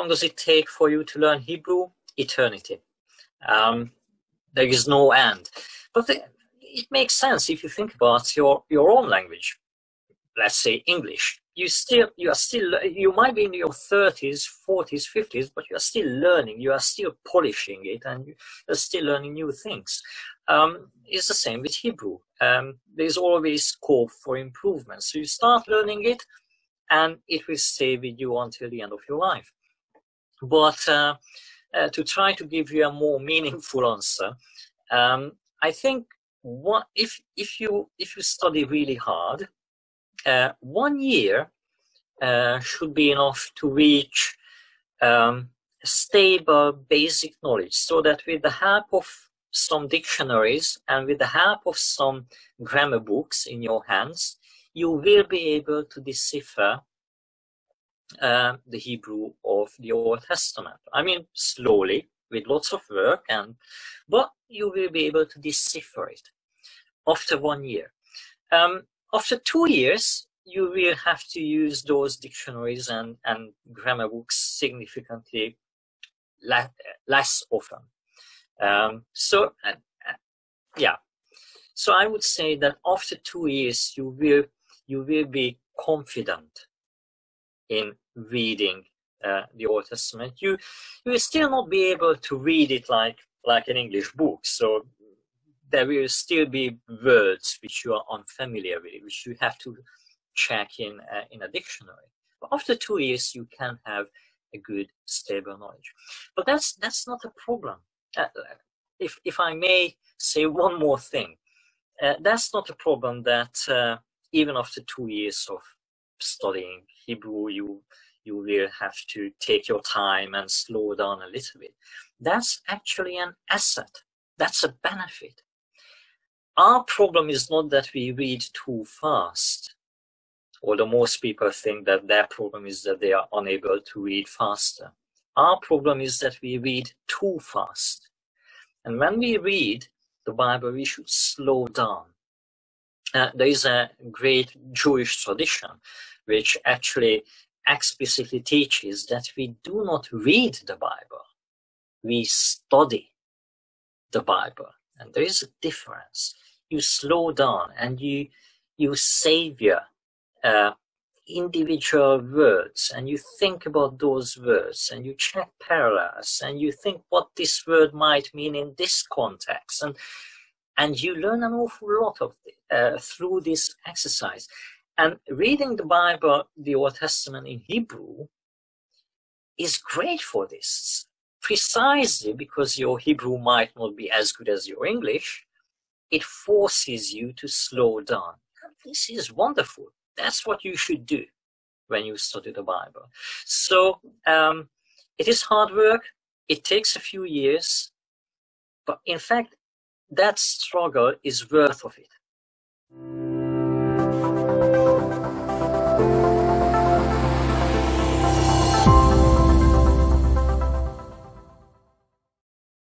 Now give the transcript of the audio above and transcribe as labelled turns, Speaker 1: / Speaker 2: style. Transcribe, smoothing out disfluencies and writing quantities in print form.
Speaker 1: does it take for you to learn Hebrew? Eternity. There is no end. But it makes sense if you think about your own language. Let's say English. You might be in your 30s, 40s, 50s, but you are still learning. You are still polishing it, and you're still learning new things. It's the same with Hebrew. There's always scope for improvement. So you start learning it, and it will stay with you until the end of your life. But to try to give you a more meaningful answer, I think if you study really hard, 1 year should be enough to reach stable basic knowledge, so that with the help of some dictionaries and with the help of some grammar books in your hands, you will be able to decipher the Hebrew of the Old Testament. I mean, slowly, with lots of work, but you will be able to decipher it after 1 year. After 2 years, you will have to use those dictionaries and grammar books significantly less often. So I would say that after 2 years, you will be confident in reading the Old Testament. You will still not be able to read it like an English book. So there will still be words which you are unfamiliar with, which you have to check in a dictionary. But after 2 years, you can have a good, stable knowledge. But that's not a problem. If I may say one more thing, that's not a problem that even after 2 years of studying Hebrew, you will have to take your time and slow down a little bit. That's actually an asset. That's a benefit. Our problem is not that we read too fast, although most people think that their problem is that they are unable to read faster. Our problem is that we read too fast. And when we read the Bible, we should slow down. There is a great Jewish tradition which actually explicitly teaches that we do not read the Bible, we study the Bible. And there is a difference. You slow down and you savor individual words, and you think about those words, and you check parallels, and you think what this word might mean in this context, and you learn an awful lot of through this exercise. And reading the Bible, the Old Testament in Hebrew, is great for this, precisely because your Hebrew might not be as good as your English. It forces you to slow down. And this is wonderful. That's what you should do when you study the Bible. So it is hard work. It takes a few years. But in fact, that struggle is worth of it.